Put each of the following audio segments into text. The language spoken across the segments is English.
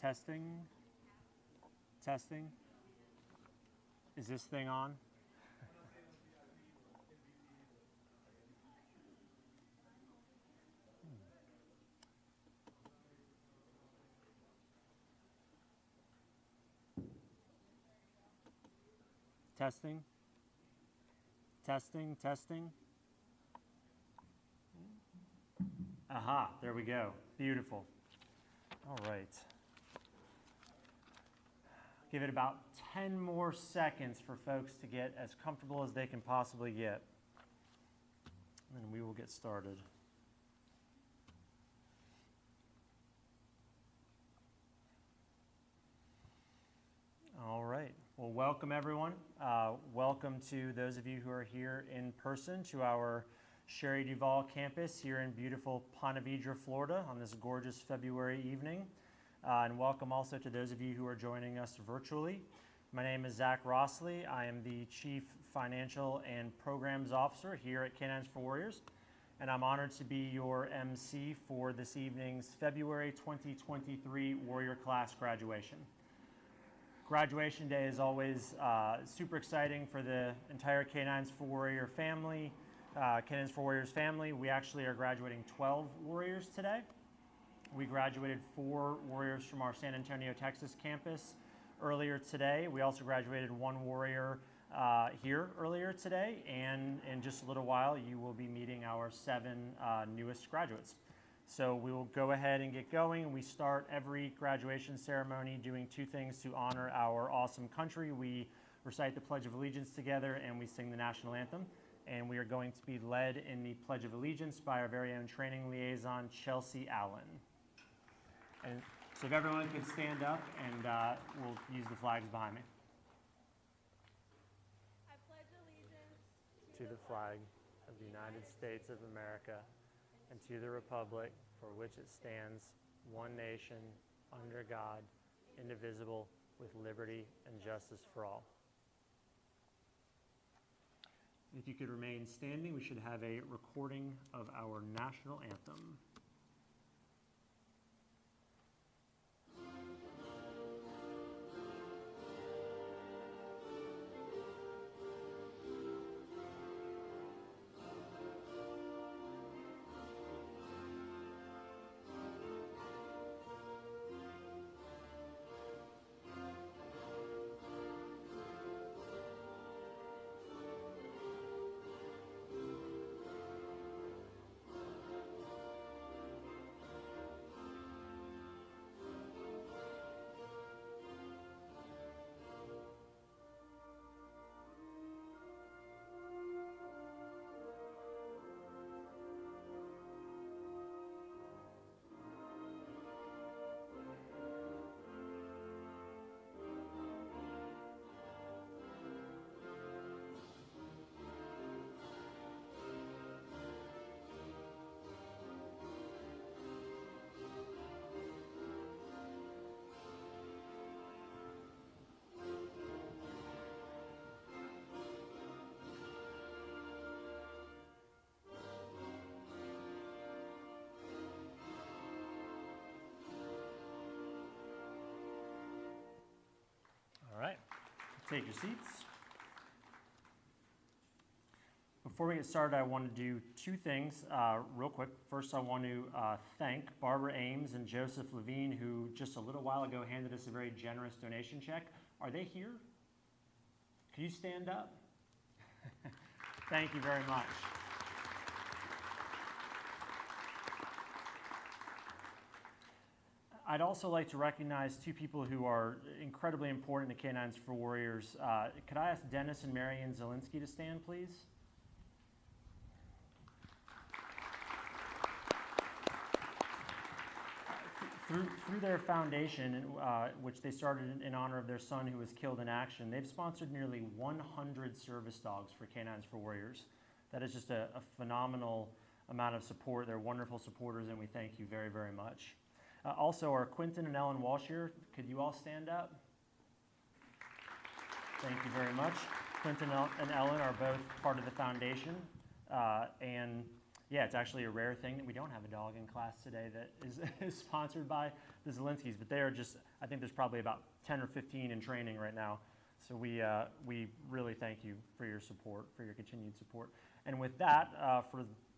Testing. Testing. Is this thing on? Testing. Testing, testing. Aha, there we go. Beautiful. All right. Give it about 10 more seconds for folks to get as comfortable as they can possibly get. And then we will get started. All right. Well, welcome everyone. Welcome to those of you who are here in person to our Shari Duval campus here in beautiful Ponte Vedra, Florida on this gorgeous February evening. And welcome also to those of you who are joining us virtually. My name is Zach Rossley. I am the Chief Financial and Programs Officer here at K9s For Warriors. And I'm honored to be your MC for this evening's February 2023 Warrior Class graduation. Graduation day is always super exciting for the entire K9s For Warrior family, K9s For Warriors family. We actually are graduating 12 Warriors today. We graduated 4 Warriors from our San Antonio, Texas campus earlier today. We also graduated 1 Warrior here earlier today, and in just a little while you will be meeting our 7 newest graduates. So we will go ahead and get going. We start every graduation ceremony doing 2 things to honor our awesome country. We recite the Pledge of Allegiance together and we sing the national anthem. And we are going to be led in the Pledge of Allegiance by our very own training liaison, Chelsea Allen. And so if everyone can stand up, and we'll use the flags behind me. I pledge allegiance to the flag of the United States of America and to the republic for which it stands, one nation, under God, indivisible, with liberty and justice for all. If you could remain standing, we should have a recording of our national anthem. All right, take your seats. Before we get started, I want to do 2 things real quick. First, I want to thank Barbara Ames and Joseph Levine, who just a little while ago handed us a very generous donation check. Are they here? Can you stand up? Thank you very much. I'd also like to recognize 2 people who are incredibly important to K9s For Warriors. Could I ask Dennis and Marianne Zielinski to stand, please? Through their foundation, which they started in honor of their son who was killed in action, they've sponsored nearly 100 service dogs for K9s For Warriors. That is just a phenomenal amount of support. They're wonderful supporters, and we thank you very, very much. Also, our Quentin and Ellen Walshier, could you all stand up? Thank you very much. Quentin and Ellen are both part of the foundation, and Yeah, it's actually a rare thing that we don't have a dog in class today that is sponsored by the Zelinskis, but they are just, I think there's probably about 10 or 15 in training right now. So we really thank you for your support, for your continued support. And with that,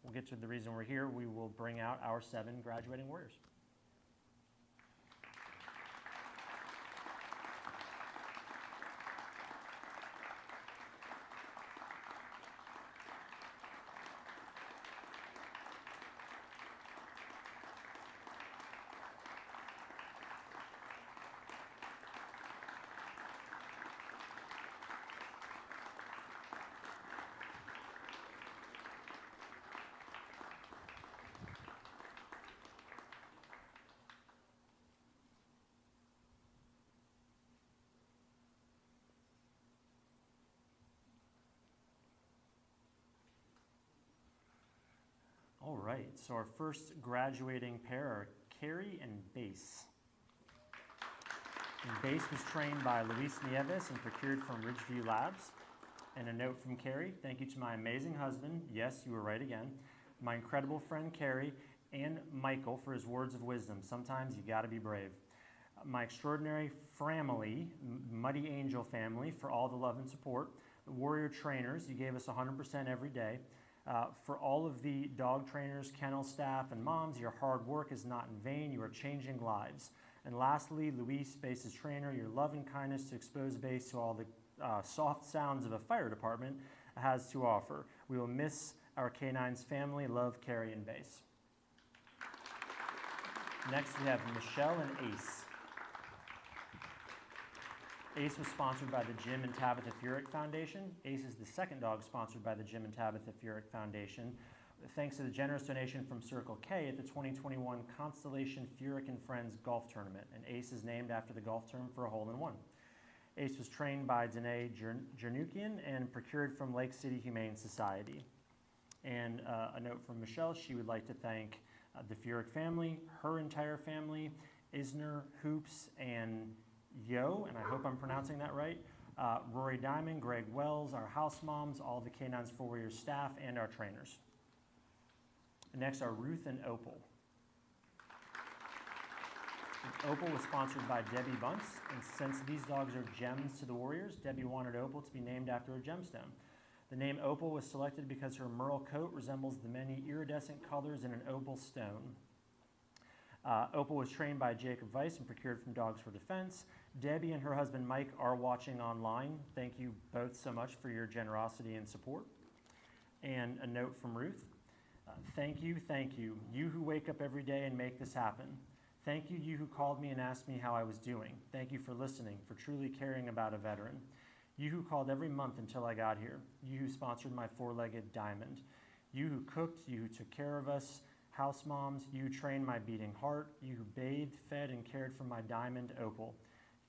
we'll get to the reason we're here. We will bring out our 7 graduating warriors. All right, so our first graduating pair are Carrie and Bass. And Bass was trained by Luis Nieves and procured from Ridgeview Labs. And a note from Carrie: thank you to my amazing husband, yes, you were right again, my incredible friend Carrie, and Michael for his words of wisdom. Sometimes you gotta be brave. My extraordinary family, Muddy Angel family, for all the love and support. The Warrior trainers, you gave us 100% every day. For all of the dog trainers, kennel staff, and moms, your hard work is not in vain. You are changing lives. And lastly, Luis, Bass's trainer, your love and kindness to expose Bass to all the soft sounds of a fire department has to offer. We will miss our K9s family. Love, Carrie, and Bass. Next, we have Michelle and Ace. Ace was sponsored by the Jim and Tabitha Furyk Foundation. Ace is the second dog sponsored by the Jim and Tabitha Furyk Foundation, thanks to the generous donation from Circle K at the 2021 Constellation Furyk and Friends Golf Tournament. And Ace is named after the golf term for a hole-in-one. Ace was trained by Danae Jernukian and procured from Lake City Humane Society. And a note from Michelle: she would like to thank the Furyk family, her entire family, Isner, Hoops, and Yo, and I hope I'm pronouncing that right, Rory Diamond, Greg Wells, our house moms, all the K9s For Warriors staff, and our trainers. And next are Ruth and Opal. And Opal was sponsored by Debbie Bunce, and since these dogs are gems to the Warriors, Debbie wanted Opal to be named after a gemstone. The name Opal was selected because her merle coat resembles the many iridescent colors in an opal stone. Opal was trained by Jacob Weiss and procured from Dogs for Defense. Debbie and her husband Mike are watching online. Thank you both so much for your generosity and support. And a note from Ruth: thank you, you who wake up every day and make this happen. Thank you, you who called me and asked me how I was doing. Thank you for listening, for truly caring about a veteran. You who called every month until I got here. You who sponsored my 4-legged Diamond. You who cooked, you who took care of us, house moms. You who trained my beating heart. You who bathed, fed, and cared for my Diamond, Opal.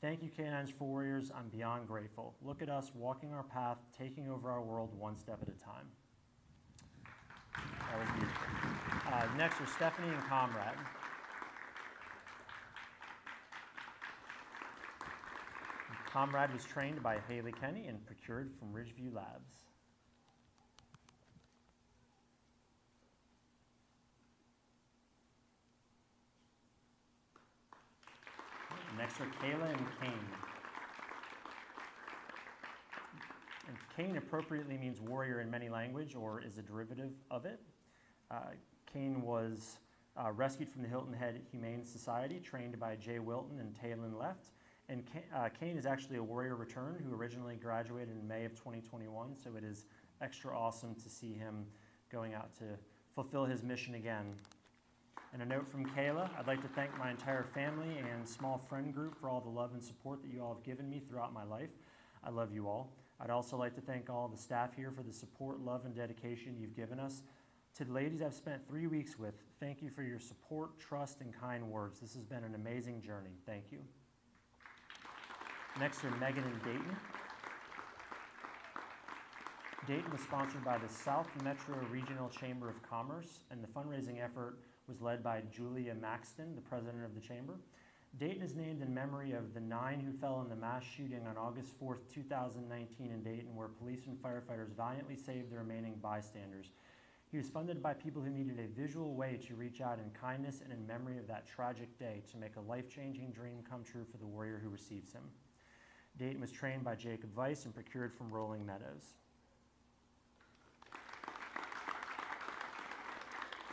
Thank you, K9s For Warriors. I'm beyond grateful. Look at us walking our path, taking over our world one step at a time. That was beautiful. Next are Stephanie and Comrade. Comrade was trained by Haley Kenny and procured from Ridgeview Labs. Next are Kayla and Kane. And Kane appropriately means warrior in many language, or is a derivative of it. Kane was rescued from the Hilton Head Humane Society, trained by Jay Wilton and Taylin Left. And Kane is actually a warrior return who originally graduated in May of 2021, so it is extra awesome to see him going out to fulfill his mission again. And a note from Kayla: I'd like to thank my entire family and small friend group for all the love and support that you all have given me throughout my life. I love you all. I'd also like to thank all the staff here for the support, love, and dedication you've given us. To the ladies I've spent 3 weeks with, thank you for your support, trust, and kind words. This has been an amazing journey. Thank you. Next are Megan and Dayton. Dayton was sponsored by the South Metro Regional Chamber of Commerce, and the fundraising effort was led by Julia Maxton, the president of the chamber. Dayton is named in memory of the 9 who fell in the mass shooting on August 4th, 2019 in Dayton, where police and firefighters valiantly saved the remaining bystanders. He was funded by people who needed a visual way to reach out in kindness and in memory of that tragic day to make a life-changing dream come true for the warrior who receives him. Dayton was trained by Jacob Weiss and procured from Rolling Meadows.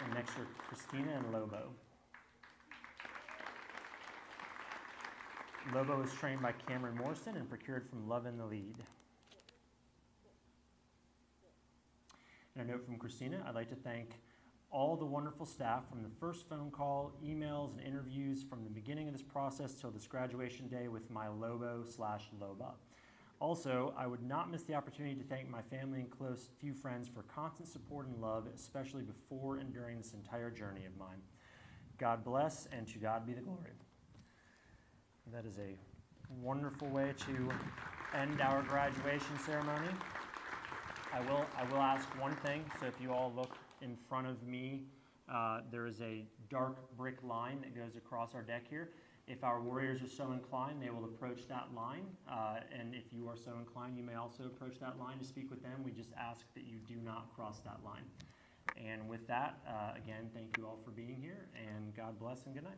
And next are Christina and Lobo. Lobo was trained by Cameron Morrison and procured from Love in the Lead. And a note from Christina, I'd like to thank all the wonderful staff from the first phone call, emails, and interviews from the beginning of this process till this graduation day with my Lobo/Loba. Also, I would not miss the opportunity to thank my family and close few friends for constant support and love, especially before and during this entire journey of mine. God bless, and to God be the glory. That is a wonderful way to end our graduation ceremony. I will ask one thing. So if you all look in front of me, there is a dark brick line that goes across our deck here. If our warriors are so inclined, they will approach that line. And if you are so inclined, you may also approach that line to speak with them. We just ask that you do not cross that line. And with that, again, thank you all for being here, and God bless and good night.